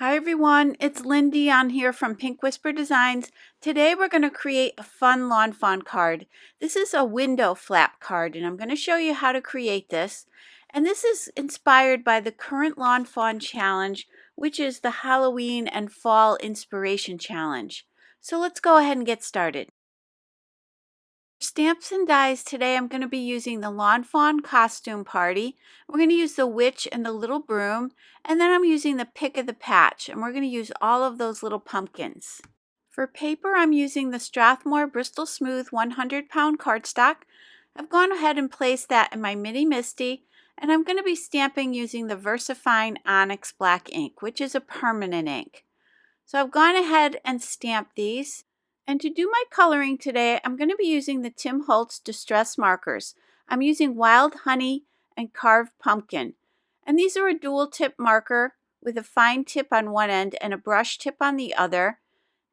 Hi everyone, it's Lindy on here from Pink Whisper Designs. Today we're going to create a fun lawn fawn card. This is a window flap card and I'm going to show you how to create this. And this is inspired by the current Lawn Fawn Challenge, which is the Halloween and Fall Inspiration Challenge. So let's go ahead and get started. For stamps and dies today I'm going to be using the Lawn Fawn Costume Party. We're going to use the witch and the little broom, and then I'm using the pick of the patch, and we're going to use all of those little pumpkins. For paper I'm using the Strathmore Bristol Smooth 100-pound cardstock. I've gone ahead and placed that in my Mini Misty, and I'm going to be stamping using the VersaFine Onyx Black ink, which is a permanent ink. So I've gone ahead and stamped these. And to do my coloring today, I'm going to be using the Tim Holtz Distress Markers. I'm using Wild Honey and Carved Pumpkin. And these are a dual tip marker with a fine tip on one end and a brush tip on the other.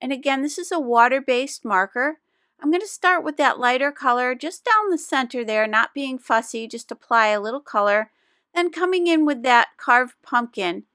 And again, this is a water-based marker. I'm going to start with that lighter color just down the center there, not being fussy, just apply a little color. Then coming in with that carved pumpkin,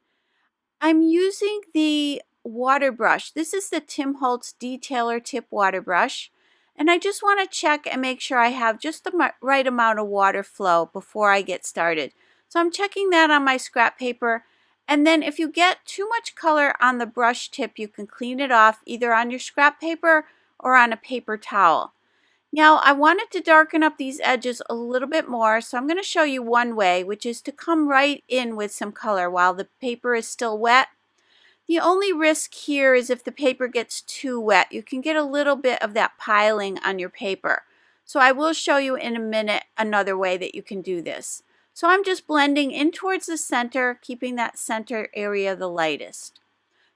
I'm using the water brush. This is the Tim Holtz Detailer Tip water brush. And I just want to check and make sure I have just the right amount of water flow before I get started. So I'm checking that on my scrap paper. And then if you get too much color on the brush tip, you can clean it off either on your scrap paper or on a paper towel. Now I wanted to darken up these edges a little bit more, so I'm going to show you one way, which is to come right in with some color while the paper is still wet. The only risk here is if the paper gets too wet, you can get a little bit of that piling on your paper. So I will show you in a minute another way that you can do this. So I'm just blending in towards the center, keeping that center area the lightest.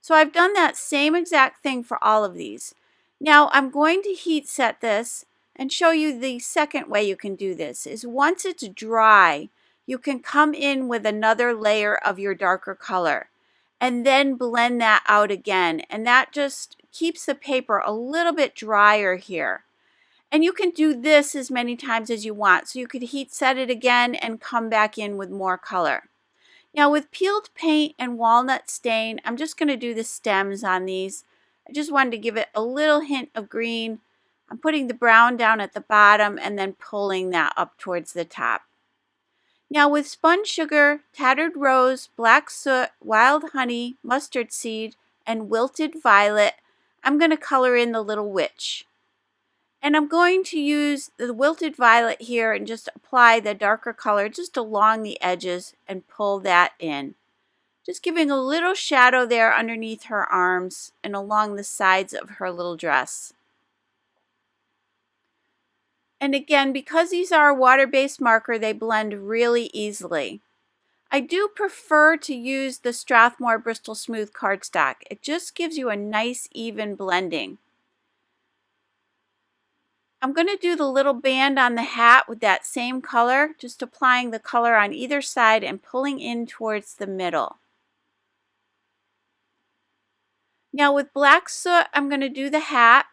So I've done that same exact thing for all of these. Now I'm going to heat set this and show you the second way you can do this is once it's dry, you can come in with another layer of your darker color and then blend that out again, and that just keeps the paper a little bit drier here. And you can do this as many times as you want, so you could heat set it again and come back in with more color. Now with peeled paint and walnut stain, I'm just going to do the stems on these. I just wanted to give it a little hint of green. I'm putting the brown down at the bottom and then pulling that up towards the top. Now with spun sugar, tattered rose, black soot, wild honey, mustard seed, and wilted violet, I'm going to color in the little witch. And I'm going to use the wilted violet here and just apply the darker color just along the edges and pull that in. Just giving a little shadow there underneath her arms and along the sides of her little dress. And again, because these are a water-based marker, they blend really easily. I do prefer to use the Strathmore Bristol Smooth cardstock. It just gives you a nice even blending. I'm going to do the little band on the hat with that same color, just applying the color on either side and pulling in towards the middle. Now with black soot, I'm going to do the hat.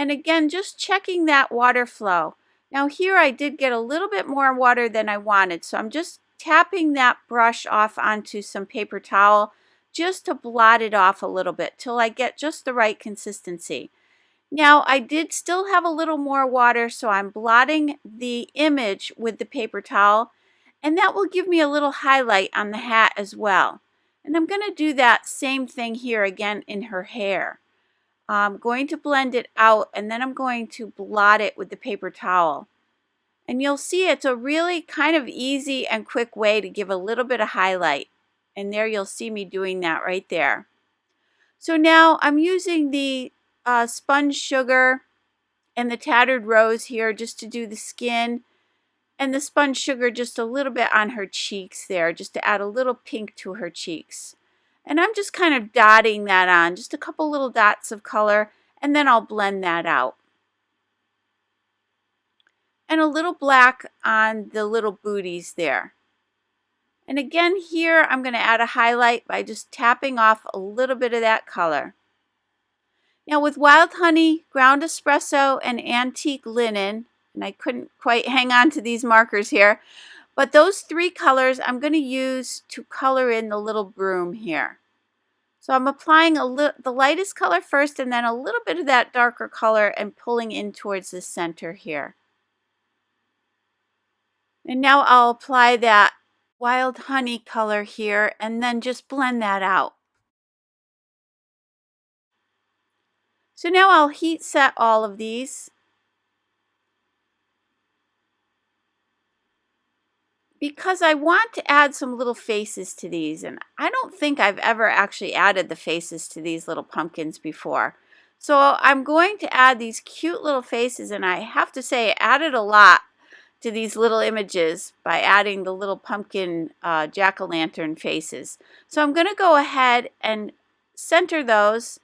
And again, just checking that water flow. Now here I did get a little bit more water than I wanted, so I'm just tapping that brush off onto some paper towel just to blot it off a little bit till I get just the right consistency. Now I did still have a little more water, so I'm blotting the image with the paper towel, and that will give me a little highlight on the hat as well. And I'm going to do that same thing here again in her hair. I'm going to blend it out and then I'm going to blot it with the paper towel. And you'll see it's a really kind of easy and quick way to give a little bit of highlight. And there you'll see me doing that right there. So now I'm using the spun sugar and the tattered rose here just to do the skin. And the spun sugar just a little bit on her cheeks there, just to add a little pink to her cheeks. And I'm just kind of dotting that on, just a couple little dots of color, and then I'll blend that out. And a little black on the little booties there. And again here I'm going to add a highlight by just tapping off a little bit of that color. Now with wild honey, ground espresso, and antique linen, and I couldn't quite hang on to these markers here, But those three colors I'm going to use to color in the little broom here. So I'm applying the lightest color first and then a little bit of that darker color and pulling in towards the center here. And now I'll apply that wild honey color here and then just blend that out. So now I'll heat set all of these. Because I want to add some little faces to these, and I don't think I've ever actually added the faces to these little pumpkins before. So I'm going to add these cute little faces, and I have to say I added a lot to these little images by adding the little pumpkin jack-o'-lantern faces. So I'm going to go ahead and center those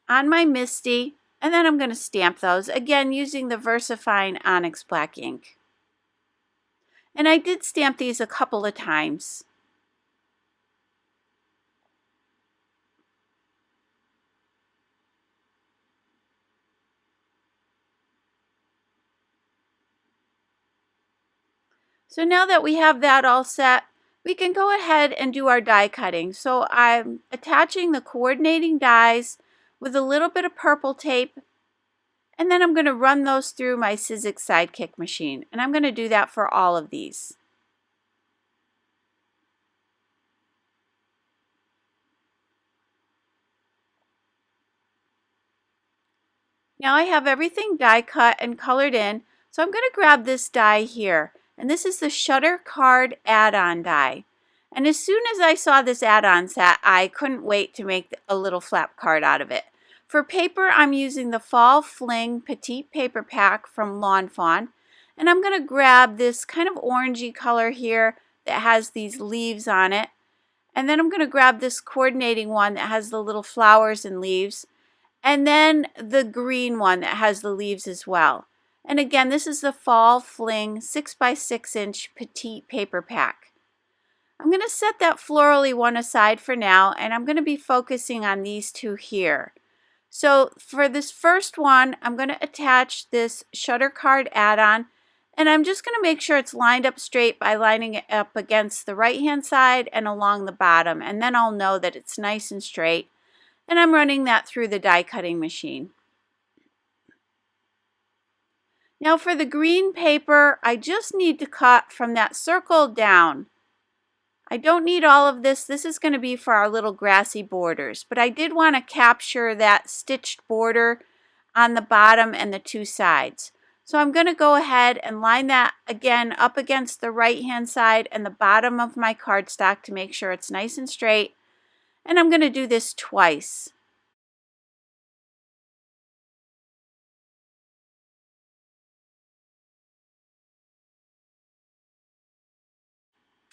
on my Misty, and then I'm going to stamp those, again using the VersaFine Onyx Black ink. And I did stamp these a couple of times. So now that we have that all set, we can go ahead and do our die cutting. So I'm attaching the coordinating dies with a little bit of purple tape, and then I'm going to run those through my Sizzix Sidekick machine. And I'm going to do that for all of these. Now I have everything die cut and colored in, so I'm going to grab this die here. And this is the Shutter Card add-on die. And as soon as I saw this add-on set, I couldn't wait to make a little flap card out of it. For paper, I'm using the Fall Fling Petite paper pack from Lawn Fawn. And I'm going to grab this kind of orangey color here that has these leaves on it. And then I'm going to grab this coordinating one that has the little flowers and leaves. And then the green one that has the leaves as well. And again, this is the Fall Fling 6x6 inch Petite paper pack. I'm going to set that florally one aside for now, and I'm going to be focusing on these two here. So for this first one, I'm going to attach this Shutter Card add-on, and I'm just going to make sure it's lined up straight by lining it up against the right-hand side and along the bottom, and then I'll know that it's nice and straight. And I'm running that through the die cutting machine. Now for the green paper, I just need to cut from that circle down. I don't need all of this. This is going to be for our little grassy borders, but I did want to capture that stitched border on the bottom and the two sides. So I'm going to go ahead and line that again up against the right hand side and the bottom of my cardstock to make sure it's nice and straight. And I'm going to do this twice.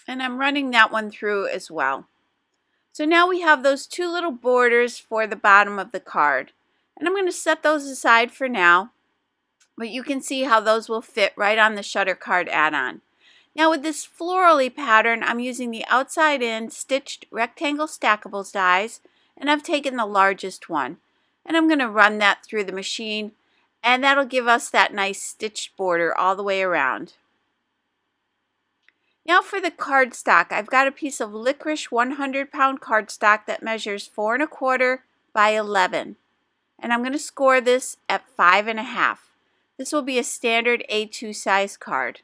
And I'm running that one through as well. So now we have those two little borders for the bottom of the card. And I'm going to set those aside for now. But you can see how those will fit right on the Shutter Card add-on. Now with this florally pattern, I'm using the outside in stitched rectangle Stackables dies, and I've taken the largest one. And I'm going to run that through the machine, and that'll give us that nice stitched border all the way around. Now for the cardstock, I've got a piece of licorice 100-pound cardstock that measures 4 1/4 by 11. And I'm going to score this at 5 1/2. This will be a standard A2 size card.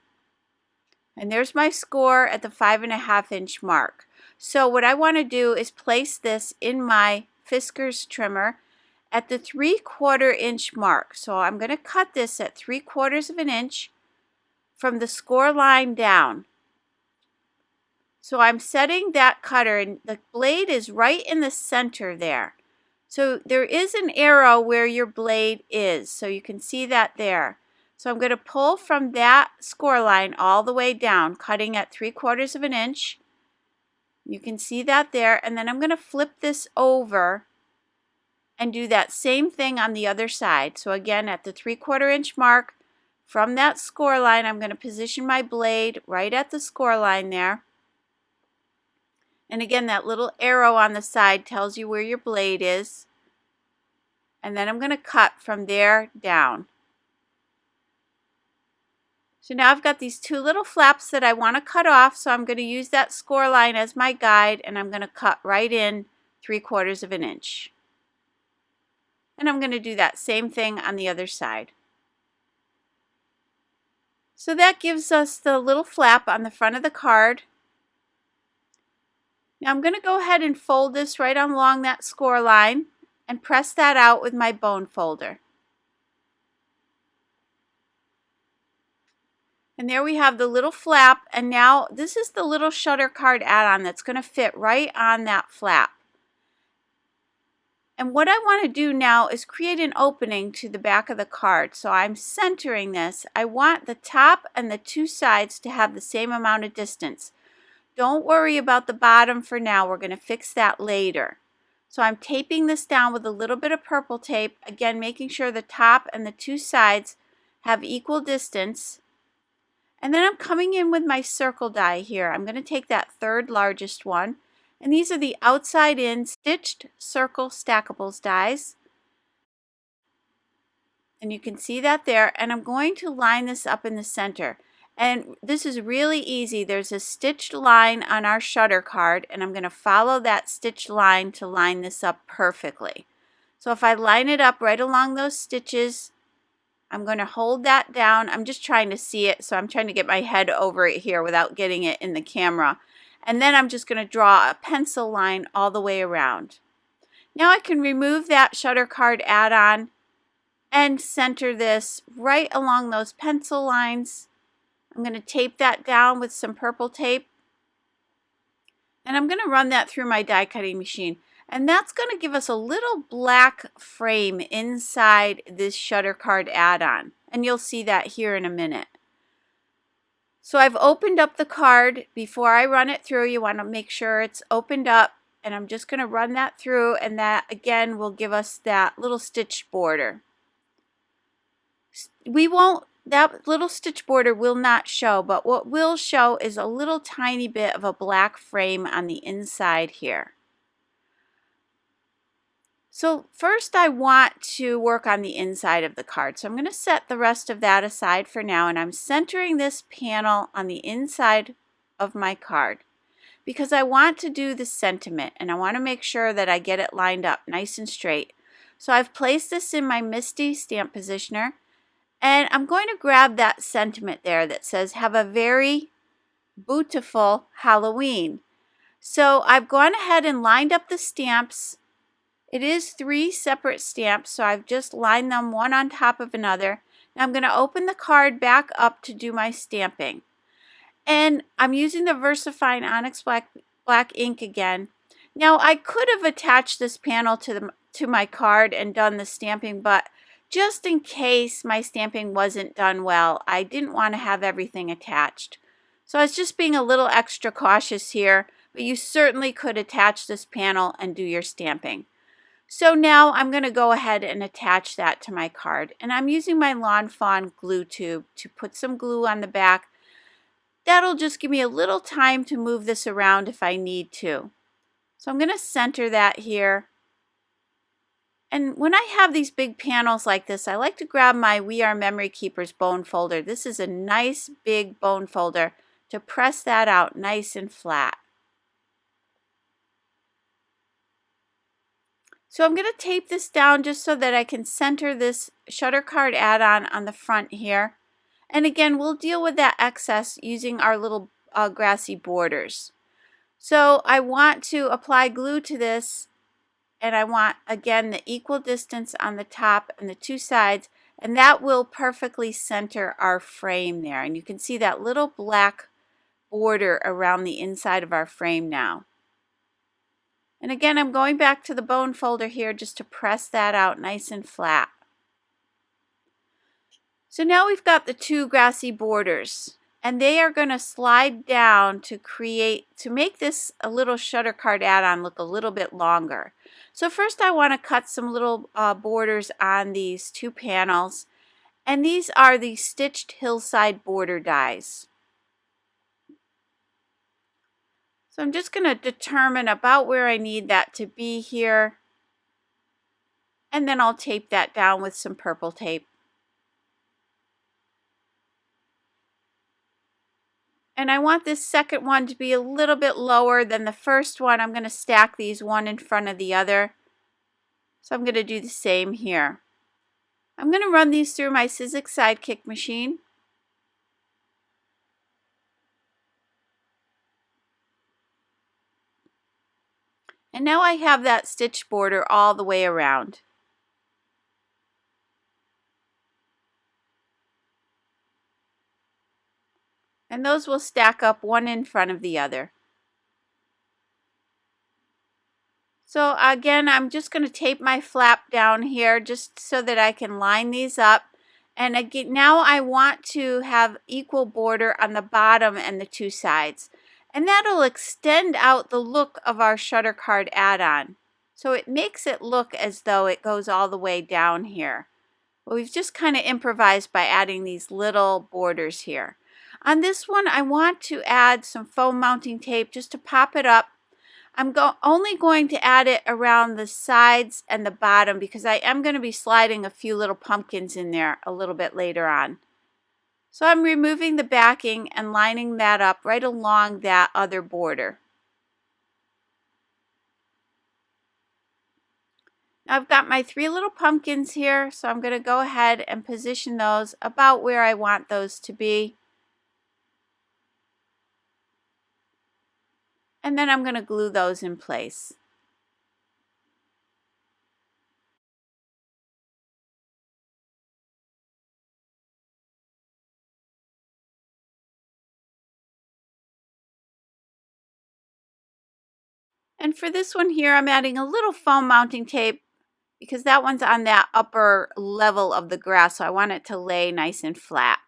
And there's my score at the 5 1/2 inch mark. So what I want to do is place this in my Fiskars trimmer at the 3/4 inch mark. So I'm going to cut this at 3/4 of an inch from the score line down. So I'm setting that cutter, and the blade is right in the center there. So there is an arrow where your blade is, so you can see that there. So I'm going to pull from that score line all the way down, cutting at 3/4 of an inch. You can see that there, and then I'm going to flip this over and do that same thing on the other side. So again, at the 3/4 inch mark, from that score line, I'm going to position my blade right at the score line there. And again, that little arrow on the side tells you where your blade is. And then I'm going to cut from there down. So now I've got these two little flaps that I want to cut off, so I'm going to use that score line as my guide, and I'm going to cut right in 3/4 of an inch. And I'm going to do that same thing on the other side. So that gives us the little flap on the front of the card. Now I'm going to go ahead and fold this right along that score line and press that out with my bone folder. And there we have the little flap, and now this is the little shutter card add-on that's going to fit right on that flap. And what I want to do now is create an opening to the back of the card. So I'm centering this. I want the top and the two sides to have the same amount of distance. Don't worry about the bottom for now. We're going to fix that later. So I'm taping this down with a little bit of purple tape, again making sure the top and the two sides have equal distance. And then I'm coming in with my circle die here. I'm going to take that third largest one. And these are the outside in stitched circle Stackables dies. And you can see that there. And I'm going to line this up in the center. And this is really easy. There's a stitched line on our shutter card, and I'm going to follow that stitched line to line this up perfectly. So if I line it up right along those stitches, I'm going to hold that down. I'm just trying to see it, so I'm trying to get my head over it here without getting it in the camera. And then I'm just going to draw a pencil line all the way around. Now I can remove that shutter card add-on and center this right along those pencil lines. I'm going to tape that down with some purple tape. And I'm going to run that through my die cutting machine. And that's going to give us a little black frame inside this shutter card add-on. And you'll see that here in a minute. So I've opened up the card. Before I run it through, you want to make sure it's opened up. And I'm just going to run that through, and that again will give us that little stitch border. That little stitch border will not show, but what will show is a little tiny bit of a black frame on the inside here. So first I want to work on the inside of the card. So I'm going to set the rest of that aside for now, and I'm centering this panel on the inside of my card because I want to do the sentiment, and I want to make sure that I get it lined up nice and straight. So I've placed this in my MISTI stamp positioner, and I'm going to grab that sentiment there that says, "Have a very beautiful Halloween." So I've gone ahead and lined up the stamps. It is 3 separate stamps, so I've just lined them one on top of another. Now I'm going to open the card back up to do my stamping. And I'm using the VersaFine Onyx Black ink again. Now I could have attached this panel to my card and done the stamping, but just in case my stamping wasn't done well, I didn't want to have everything attached. So I was just being a little extra cautious here, but you certainly could attach this panel and do your stamping. So now I'm going to go ahead and attach that to my card. And I'm using my Lawn Fawn glue tube to put some glue on the back. That'll just give me a little time to move this around if I need to. So I'm going to center that here. And when I have these big panels like this, I like to grab my We Are Memory Keepers bone folder. This is a nice big bone folder to press that out nice and flat. So I'm going to tape this down just so that I can center this shutter card add-on on the front here. And again, we'll deal with that excess using our little grassy borders. So I want to apply glue to this, and I want, again, the equal distance on the top and the two sides, and that will perfectly center our frame there. And you can see that little black border around the inside of our frame now. And again, I'm going back to the bone folder here just to press that out nice and flat. So now we've got the 2 grassy borders, and they are going to slide down to make this a little shutter card add-on look a little bit longer. So first I want to cut some little borders on these 2 panels, and these are the stitched Hillside border dies. So I'm just going to determine about where I need that to be here, and then I'll tape that down with some purple tape. And I want this second one to be a little bit lower than the first one. I'm going to stack these one in front of the other. So I'm going to do the same here. I'm going to run these through my Sizzix Sidekick machine. And now I have that stitch border all the way around. And those will stack up one in front of the other. So again, I'm just going to tape my flap down here just so that I can line these up. And again, now I want to have equal border on the bottom and the two sides. And that'll extend out the look of our shutter card add-on. So it makes it look as though it goes all the way down here. But we've just kind of improvised by adding these little borders here. On this one, I want to add some foam mounting tape just to pop it up. I'm only going to add it around the sides and the bottom because I am going to be sliding a few little pumpkins in there a little bit later on. So I'm removing the backing and lining that up right along that other border. Now I've got my three little pumpkins here, so I'm going to go ahead and position those about where I want those to be. And then I'm going to glue those in place. And for this one here, I'm adding a little foam mounting tape because that one's on that upper level of the grass, so I want it to lay nice and flat.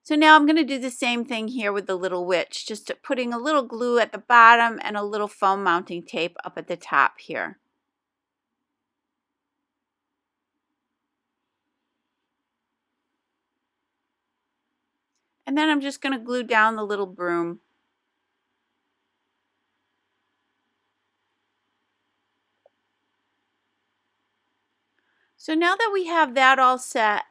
So now I'm going to do the same thing here with the little witch, just putting a little glue at the bottom and a little foam mounting tape up at the top here. And then I'm just going to glue down the little broom. So now that we have that all set,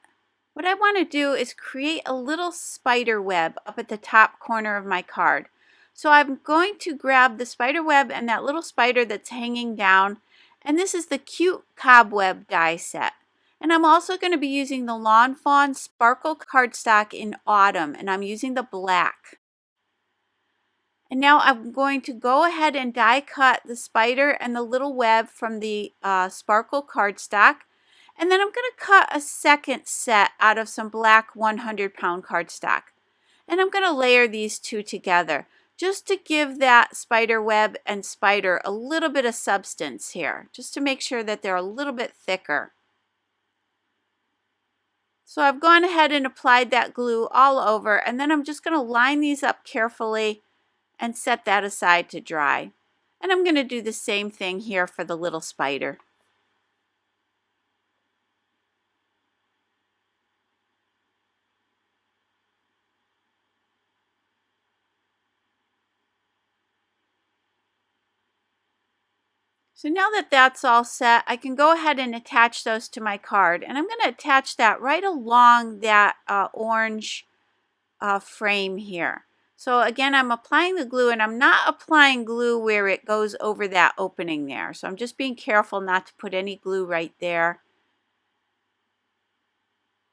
what I want to do is create a little spider web up at the top corner of my card. So I'm going to grab the spider web and that little spider that's hanging down, and this is the cute Cobweb die set. And I'm also going to be using the Lawn Fawn Sparkle cardstock in Autumn, and I'm using the black. And now I'm going to go ahead and die cut the spider and the little web from the Sparkle cardstock. And then I'm going to cut a second set out of some black 100-pound cardstock. And I'm going to layer these two together just to give that spider web and spider a little bit of substance here, just to make sure that they're a little bit thicker. So I've gone ahead and applied that glue all over, and then I'm just going to line these up carefully and set that aside to dry. And I'm going to do the same thing here for the little spider. So now that that's all set, I can go ahead and attach those to my card. And I'm going to attach that right along that orange frame here. So again, I'm applying the glue, and I'm not applying glue where it goes over that opening there. So I'm just being careful not to put any glue right there.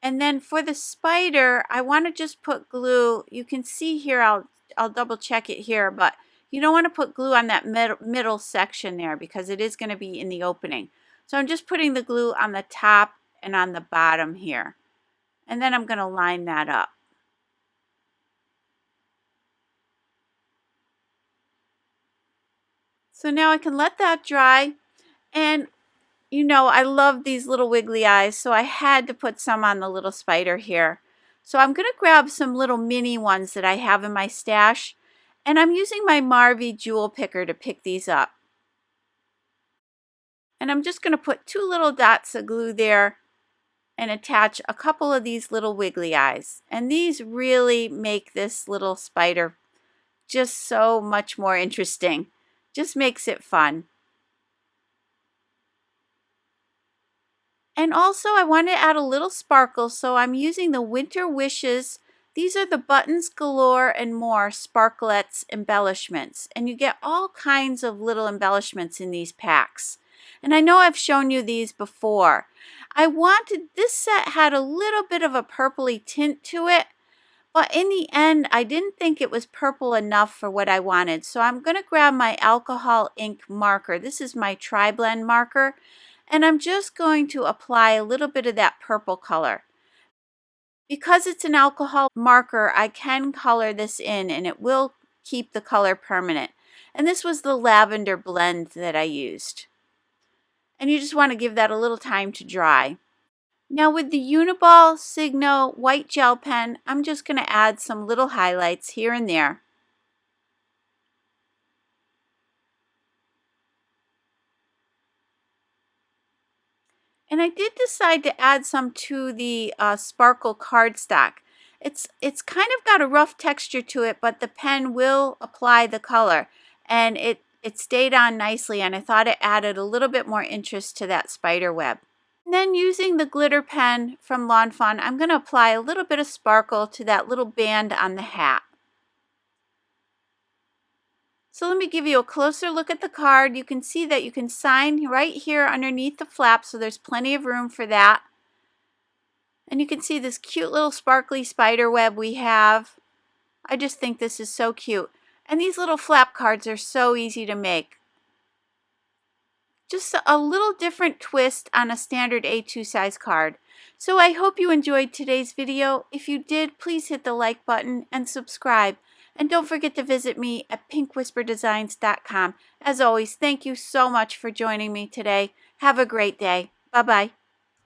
And then for the spider, I want to just put glue. You can see here, I'll double check it here, but you don't want to put glue on that middle section there because it is going to be in the opening. So I'm just putting the glue on the top and on the bottom here. And then I'm going to line that up. So now I can let that dry. And you know, I love these little wiggly eyes, so I had to put some on the little spider here. So I'm going to grab some little mini ones that I have in my stash, and I'm using my Marvy jewel picker to pick these up. And I'm just going to put two little dots of glue there and attach a couple of these little wiggly eyes. And these really make this little spider just so much more interesting. Just makes it fun. And also I want to add a little sparkle, so I'm using the Winter Wishes. These are the Buttons Galore and More Sparklets embellishments, and you get all kinds of little embellishments in these packs. And I know I've shown you these before. This set had a little bit of a purpley tint to it, but in the end, I didn't think it was purple enough for what I wanted. So I'm going to grab my alcohol ink marker. This is my Tri-Blend marker, and I'm just going to apply a little bit of that purple color. Because it's an alcohol marker, I can color this in and it will keep the color permanent. And this was the lavender blend that I used. And you just want to give that a little time to dry. Now with the Uniball Signo white gel pen, I'm just going to add some little highlights here and there. And I did decide to add some to the sparkle cardstock. It's kind of got a rough texture to it, but the pen will apply the color, and it stayed on nicely, and I thought it added a little bit more interest to that spider web. And then using the glitter pen from Lawn Fawn, I'm going to apply a little bit of sparkle to that little band on the hat. So let me give you a closer look at the card. You can see that you can sign right here underneath the flap, so there's plenty of room for that. And you can see this cute little sparkly spider web we have. I just think this is so cute. And these little flap cards are so easy to make. Just a little different twist on a standard A2 size card. So I hope you enjoyed today's video. If you did, please hit the like button and subscribe. And don't forget to visit me at pinkwhisperdesigns.com. As always, thank you so much for joining me today. Have a great day. Bye-bye.